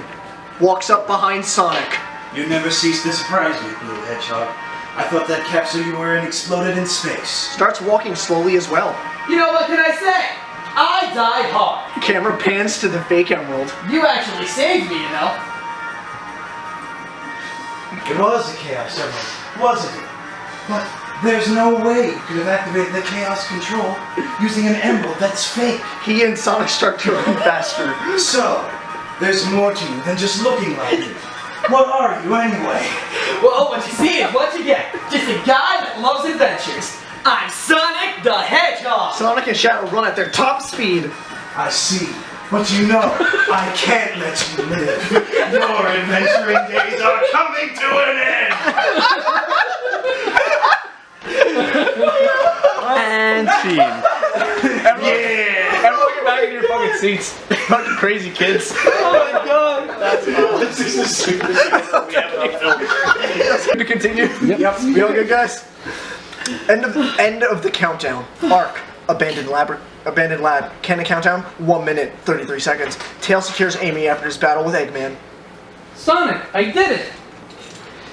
Walks up behind Sonic. You never cease to surprise me, Blue Hedgehog. I thought that capsule you were in exploded in space. Starts walking slowly as well. You know what can I say? I died hard. Camera pans to the fake emerald. You actually saved me, you know. It was a Chaos Emerald, wasn't it? But there's no way you could have activated the Chaos Control using an emerald that's fake. He and Sonic start to run faster. So, there's more to you than just looking like you. What are you anyway? Well, what you see is what you get. Just a guy that loves adventures. I'm Sonic the Hedgehog. Sonic and Shadow run at their top speed. I see. But you know, I can't let you live. Your adventuring days are coming to an end! And scene. Everyone get back in your fucking seats. Fucking crazy kids. Oh my god! That's awesome. This is the stupidest shit that we have on film. To continue? Yep. We all good, guys? End of the countdown. Ark. Abandoned lab. Cannon countdown. 1 minute, 33 seconds. Tails secures Amy after his battle with Eggman. Sonic, I did it!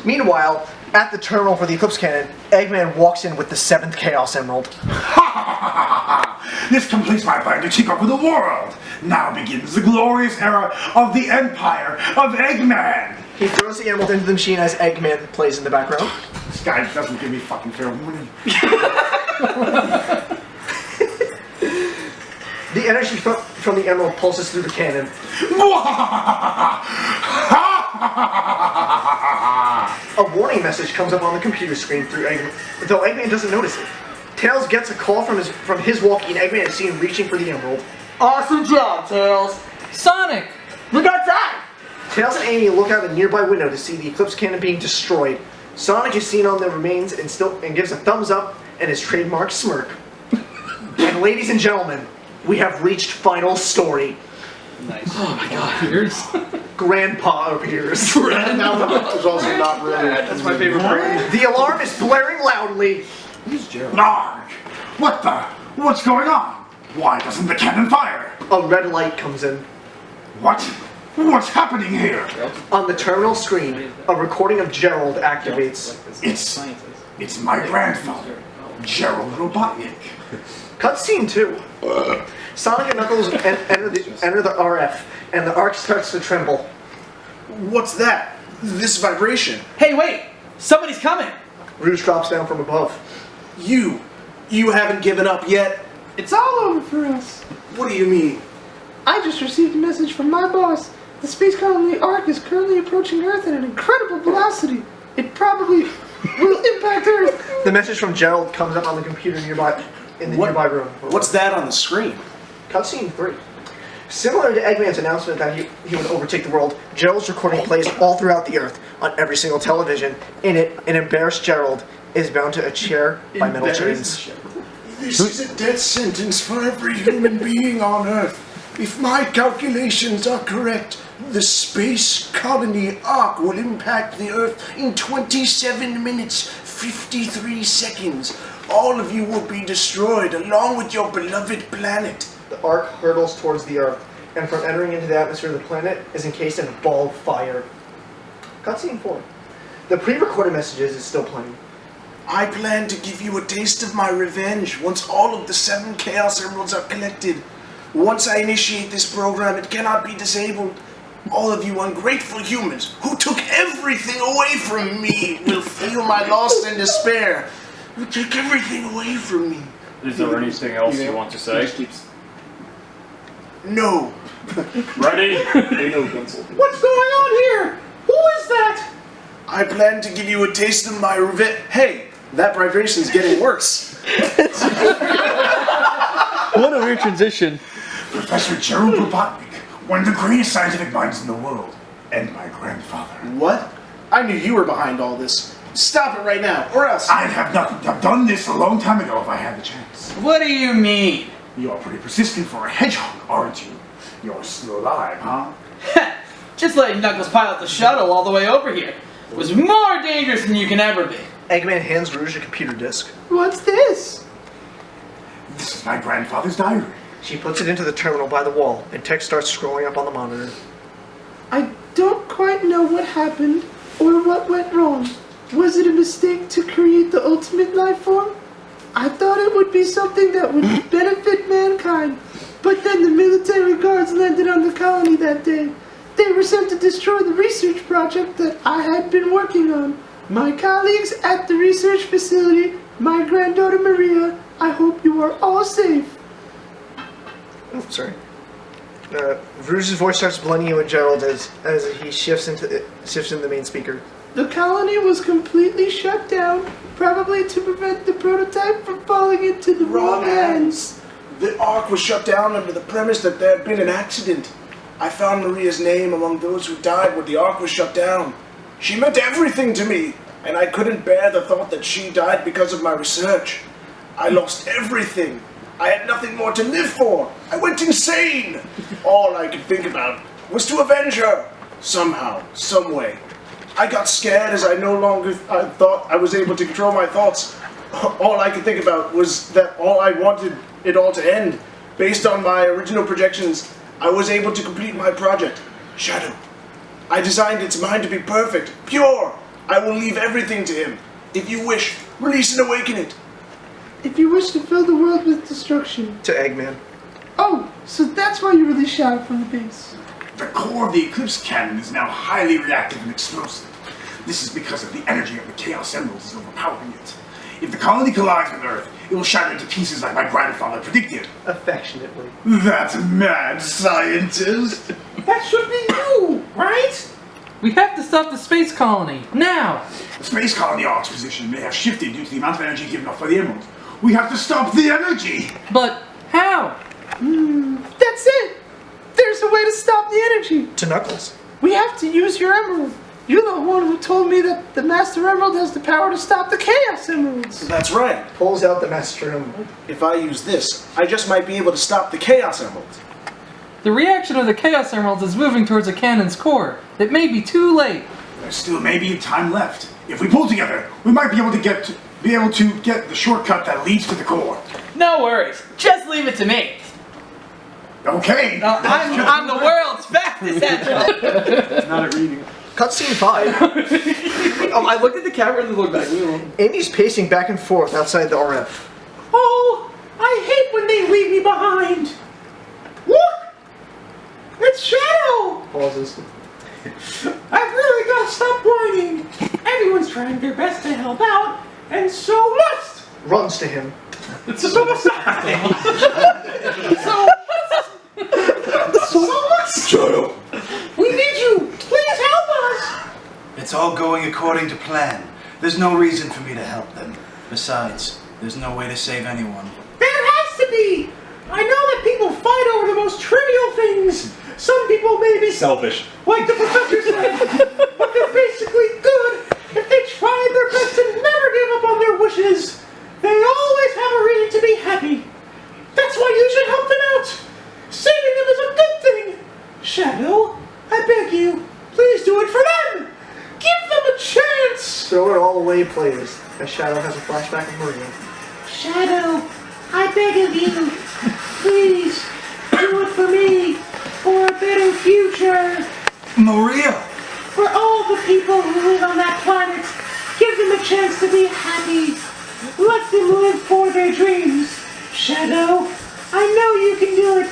Meanwhile, at the terminal for the Eclipse Cannon, Eggman walks in with the 7th Chaos Emerald. This completes my plan to take over the world. Now begins the glorious era of the Empire of Eggman. He throws the emerald into the machine as Eggman plays in the background. This guy doesn't give me fucking fair money. The energy from the emerald pulses through the cannon. A warning message comes up on the computer screen through Eggman, though Eggman doesn't notice it. Tails gets a call from his walkie, and Eggman is seen reaching for the emerald. Awesome job, Tails. Sonic! We got time. Tails and Amy look out a nearby window to see the Eclipse Cannon being destroyed. Sonic is seen on the remains and gives a thumbs up and his trademark smirk. And ladies and gentlemen, we have reached final story. Nice. Oh my god, here's Grandpa appears. That was also not really. That's my favorite part. The alarm is blaring loudly. Who's Gerald? Narg! What's going on? Why doesn't the cannon fire? A red light comes in. What? What's happening here? On the terminal screen, a recording of Gerald activates. It's my grandfather, Gerald Robotnik. Cutscene 2. Sonic and Knuckles enter the RF, and the Ark starts to tremble. What's that? This vibration. Hey, wait! Somebody's coming! Rouge drops down from above. You haven't given up yet? It's all over for us. What do you mean? I just received a message from my boss. The space colony Ark is currently approaching Earth at an incredible velocity. It probably will impact Earth. The message from Gerald comes up on the computer nearby. in the nearby room. What's that on the screen? Cutscene 3. Similar to Eggman's announcement that he would overtake the world, Gerald's recording plays all throughout the Earth on every single television. In it, an embarrassed Gerald is bound to a chair by metal chains. This is a death sentence for every human being on Earth. If my calculations are correct, the space colony arc will impact the Earth in 27 minutes, 53 seconds. All of you will be destroyed, along with your beloved planet. The arc hurtles towards the Earth, and from entering into the atmosphere of the planet is encased in a ball of fire. Cutscene 4. The pre-recorded messages is still playing. I plan to give you a taste of my revenge once all of the 7 Chaos Emeralds are collected. Once I initiate this program, it cannot be disabled. All of you ungrateful humans who took everything away from me will feel my loss and despair. You take everything away from me. Is there anything else you want to say? No. Ready? What's going on here? Who is that? I plan to give you a taste of my revenge. Hey, that vibration's getting worse. What a weird transition. Professor Gerald Robotnik, one of the greatest scientific minds in the world, and my grandfather. What? I knew you were behind all this. Stop it right now, or else. I'd have done this a long time ago if I had the chance. What do you mean? You're pretty persistent for a hedgehog, aren't you? You're still alive, huh? Just letting Knuckles pilot the shuttle all the way over here was more dangerous than you can ever be. Eggman hands Rouge a computer disk. What's this? This is my grandfather's diary. She puts it into the terminal by the wall, and text starts scrolling up on the monitor. I don't quite know what happened or what went wrong. Was it a mistake to create the ultimate life form? I thought it would be something that would benefit mankind, but then the military guards landed on the colony that day. They were sent to destroy the research project that I had been working on. My colleagues at the research facility, my granddaughter Maria, I hope you are all safe. Oh, sorry. Rouge's voice starts blending in with Gerald as he shifts into the main speaker. The colony was completely shut down, probably to prevent the prototype from falling into the wrong hands. The Ark was shut down under the premise that there had been an accident. I found Maria's name among those who died when the Ark was shut down. She meant everything to me, and I couldn't bear the thought that she died because of my research. I lost everything. I had nothing more to live for. I went insane. All I could think about was to avenge her. Somehow, some way. I got scared as I thought I was able to control my thoughts. All I could think about was that I wanted it all to end. Based on my original projections, I was able to complete my project, Shadow. I designed its mind to be perfect, pure. I will leave everything to him. If you wish, release and awaken it. If you wish to fill the world with destruction. To Eggman. Oh, so that's why you released Shadow from the base. The core of the Eclipse cannon is now highly reactive and explosive. This is because of the energy of the Chaos Emeralds is overpowering it. If the colony collides with Earth, it will shatter into pieces like my grandfather predicted. Affectionately. That mad scientist! That should be you, right? We have to stop the space colony, now! The space colony Ark's position may have shifted due to the amount of energy given off by the Emeralds. We have to stop the energy! But how? That's it! There's a way to stop the energy! To Knuckles. We have to use your emerald. You're the one who told me that the Master Emerald has the power to stop the Chaos Emeralds. That's right. Pulls out the Master Emerald. If I use this, I just might be able to stop the Chaos Emeralds. The reaction of the Chaos Emeralds is moving towards the cannon's core. It may be too late. There still may be time left. If we pull together, we might be able to get the shortcut that leads to the core. No worries. Just leave it to me. Okay. I'm the world's fastest hedgehog. Not at reading. Cutscene 5. I looked at the camera and then looked back. Amy's pacing back and forth outside the RF. Oh, I hate when they leave me behind. Look! It's Shadow! Pauses. I've really got to stop whining. Everyone's trying their best to help out, and so must. Runs to him. So must I. So must. Shadow. We need you. Please help us. It's all going according to plan. There's no reason for me to help them. Besides, there's no way to save anyone. Then selfish. Like the professor said, but they're basically good if they try their best to never give up on their wishes. They always have a reason to be happy. That's why you should help them out. Saving them is a good thing. Shadow, I beg you, please do it for them. Give them a chance. Throw it all away, players. As Shadow has a flashback of Maria. Shadow, I beg of you, please do it for me, for a better future. Maria! For all the people who live on that planet, give them a chance to be happy. Let them live for their dreams. Shadow, I know you can do it.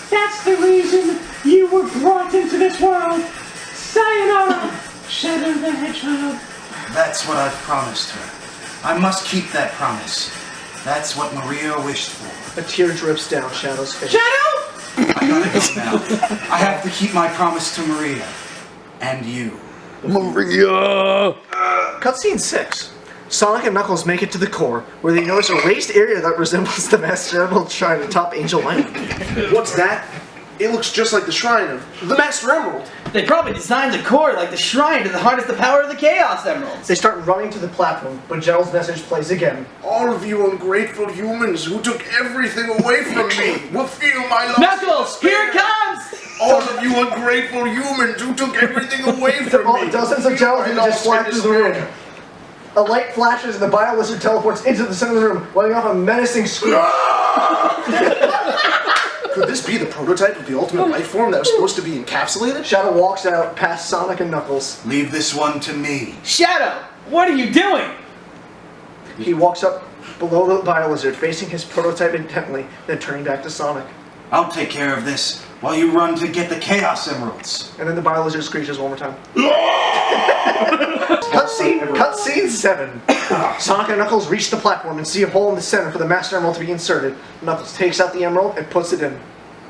That's the reason you were brought into this world. Sayonara, Shadow the Hedgehog. That's what I've promised her. I must keep that promise. That's what Maria wished for. A tear drips down Shadow's face. Shadow! I gotta go now. I have to keep my promise to Maria. And you. Maria! Cutscene 6. Sonic and Knuckles make it to the core, where they notice a raised area that resembles the Master Emerald Shrine atop Angel Land. What's that? It looks just like the shrine of the Master Emerald. They probably designed the core like the shrine to harness the power of the Chaos Emeralds. They start running to the platform, but Gerald's message plays again. All of you ungrateful humans who took everything away from me will feel my love. Knuckles, here it comes! All of you ungrateful humans who took everything away from me. Dozens of Geralds just fly through the room. A light flashes and the Bio-Lizard teleports into the center of the room, letting off a menacing scream. Could this be the prototype of the ultimate life form that was supposed to be encapsulated? Shadow walks out past Sonic and Knuckles. Leave this one to me. Shadow, what are you doing? He walks up below the Bio-Lizard, facing his prototype intently, then turning back to Sonic. I'll take care of this while you run to get the Chaos Emeralds. And then the Bio-Lizard screeches one more time. Cutscene 7. Sonic and Knuckles reach the platform and see a hole in the center for the Master Emerald to be inserted. Knuckles takes out the emerald and puts it in.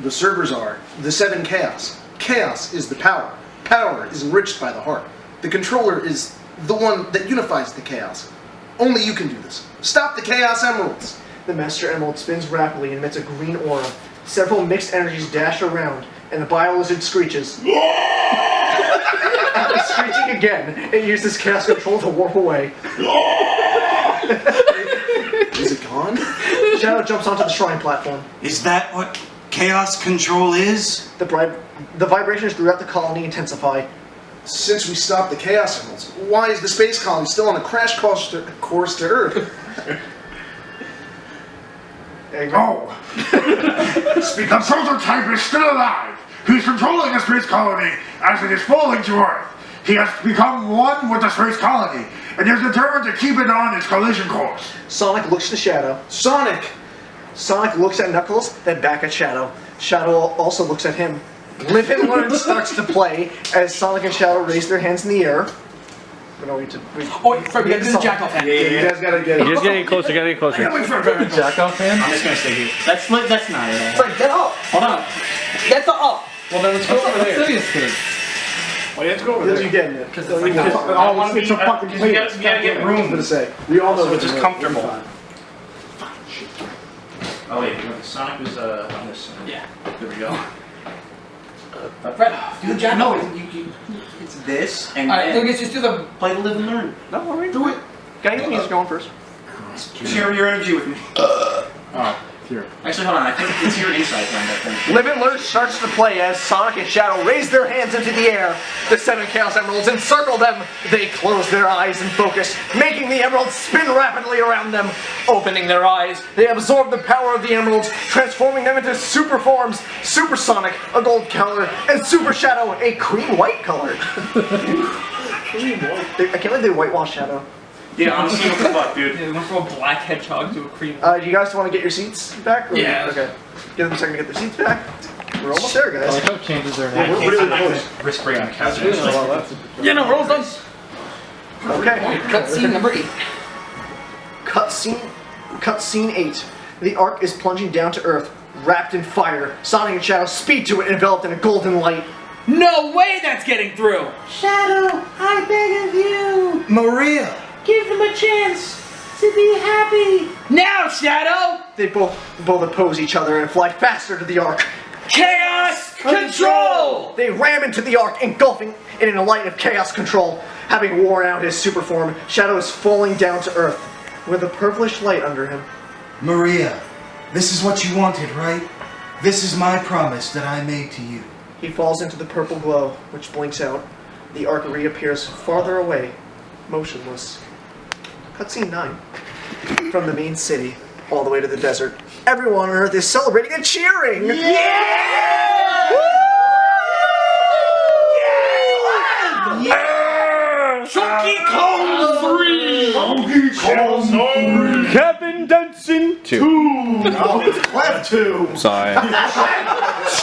The servers are the 7 Chaos. Chaos is the power. Power is enriched by the heart. The controller is the one that unifies the chaos. Only you can do this. Stop the Chaos Emeralds! The Master Emerald spins rapidly and emits a green aura. Several mixed energies dash around, and the Bio-Lizard screeches. After screeching again, it uses Chaos Control to warp away. Is it gone? Shadow jumps onto the shrine platform. Is that what Chaos Control is? The vibrations throughout the colony intensify. Since we stopped the Chaos Emeralds, why is the space colony still on a crash course to Earth? Oh! The prototype is still alive! He's controlling the space colony as it is falling to Earth. He has become one with the space colony, and is determined to keep it on its collision course. Sonic looks to Shadow. Sonic! Sonic looks at Knuckles, then back at Shadow. Shadow also looks at him. Live and Learn starts to play as Sonic and Shadow raise their hands in the air. We get to the jack-off hand. You guys gotta get it. You just gotta get closer, gotta get closer. Jack-off hand? I'm just gonna stay here. That's not it. Fred, get up! Hold on. Get the up! Well, then let's go over there. City escape. Well, you have to go over Because there. you're getting it. I want to be. It's a fucking You gotta get room. to say. We all know So it's just comfortable. Fine. Oh wait, Sonic was on this. Yeah. There we go. Fred, do the jack-off. No, it's this and Alright, then let's just do the... play to live and learn. No, alright. Do it. Gotta get the music going first. Share your energy with me. Oh, here. Actually, hold on. I think it's your insight round. I think. Live and Learn starts to play as Sonic and Shadow raise their hands into the air. The 7 Chaos Emeralds encircle them. They close their eyes and focus, making the emeralds spin rapidly around them. Opening their eyes, they absorb the power of the emeralds, transforming them into super forms: Super Sonic, a gold color, and Super Shadow, a cream white color. Cream white? I can't believe they whitewashed Shadow. Yeah, honestly, what the fuck, dude? Yeah, we went from a black hedgehog to a cream. Do you guys want to get your seats back? Or Yeah. Okay. Give them a second to get their seats back. We're almost there, I guys. like how it changes their Yeah, name. we're really close. Risk breaking the couch. Yeah, no, we're almost done. Okay. Cutscene number 8. Cutscene 8. The Ark is plunging down to Earth, wrapped in fire. Sonic and Shadow speed to it, enveloped in a golden light. No way that's getting through! Shadow, I beg of you, Maria! give them a chance to be happy. Now, Shadow! They both oppose each other and fly faster to the Ark. Chaos Control! They ram into the Ark, engulfing it in a light of chaos control. Having worn out his super form, Shadow is falling down to Earth, with a purplish light under him. Maria, this is what you wanted, right? This is my promise that I made to you. He falls into the purple glow, which blinks out. The Ark reappears farther away, motionless. Cutscene 9. From the main city, all the way to the desert, everyone on Earth is celebrating and cheering! Yeah! Donkey Kong 3! Donkey Kong 3! Kevin Denson 2. Oh, it's Clef 2. Sorry.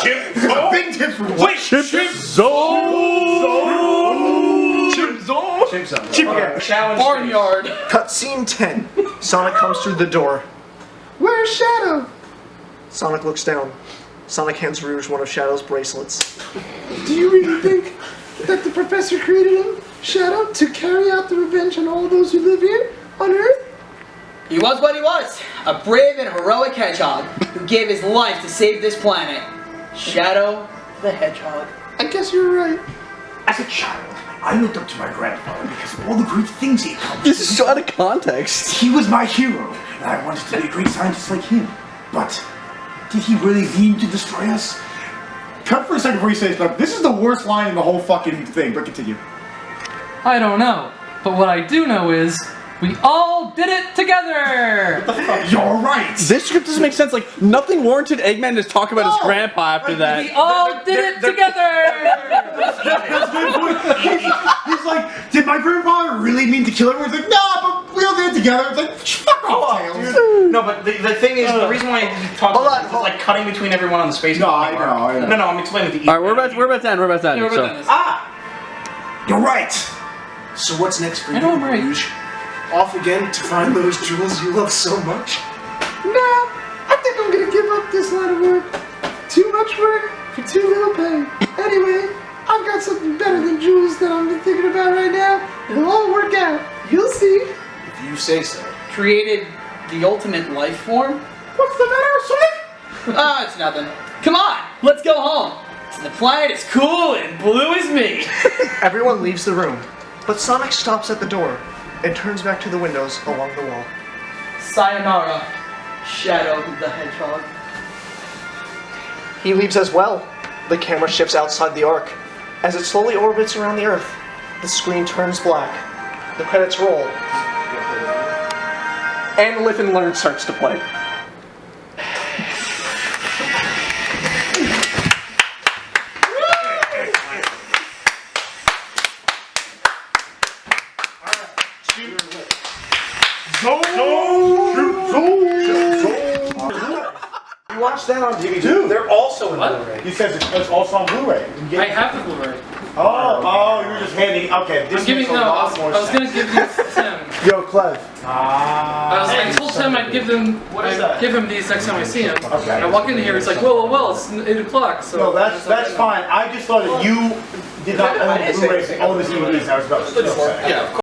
Chip Zone. Big difference. Wait, Chip Zone. Chip Zone? Chip Zone. Chip again. Barnyard. Cutscene 10. Sonic comes through the door. Where's Shadow? Sonic looks down. Sonic hands Rouge one of Shadow's bracelets. Do you really think that the professor created him, Shadow, to carry out the revenge on all those who live here on Earth? He was what he was, a brave and heroic hedgehog who gave his life to save this planet. Shadow the Hedgehog. I guess you're right. As a child, I looked up to my grandfather because of all the great things he accomplished. This is so out of context. He was my hero, and I wanted to be a great scientist like him. But did he really mean to destroy us? Cut for a second before you say stuff. This is the worst line in the whole fucking thing, but continue. I don't know, but what I do know is we all did it together! You're right! This script doesn't make sense. Like, nothing warranted Eggman to talk about his grandpa after that. We all did it together! That's my point. He's like, did my grandfather really mean to kill everyone? He's like, no, but we all did it together. It's like, fuck off, Tails. No, but the thing is, the reason why he talks about this is like cutting between everyone on the space. No, I know. No, I'm explaining the. All right, we're about to end. You're right. So what's next for you, know, right. Rouge? Off again to find those jewels you love so much? Nah, I think I'm gonna give up this line of work. Too much work for too little pay. Anyway, I've got something better than jewels that I'm thinking about right now. It'll all work out. You'll see. If you say so. Created the ultimate life form? What's the matter, Sonic? Ah, it's nothing. Come on, let's go home. The planet is cool and blue as me. Everyone leaves the room, but Sonic stops at the door and turns back to the windows along the wall. Sayonara, Shadow the Hedgehog. He leaves as well. The camera shifts outside the Ark. As it slowly orbits around the Earth, the screen turns black. The credits roll. And Live and Learn starts to play. You watched that on DVD? Dude, they're also in Blu-ray. He says it's also on Blu-ray. I have the Blu-ray. Oh, you were just handing. Okay, this I'm giving, makes a no, lot I more was sense. gonna give these to Tim. Yo, Clev. I told Tim I'd give him, give him these next time I see him. Okay. And I walk in here, he's like, well, it's 8 o'clock, so. No, that's fine. I just thought that you did not own the Blu-rays, own the DVDs. I was about to say. Yeah, of course.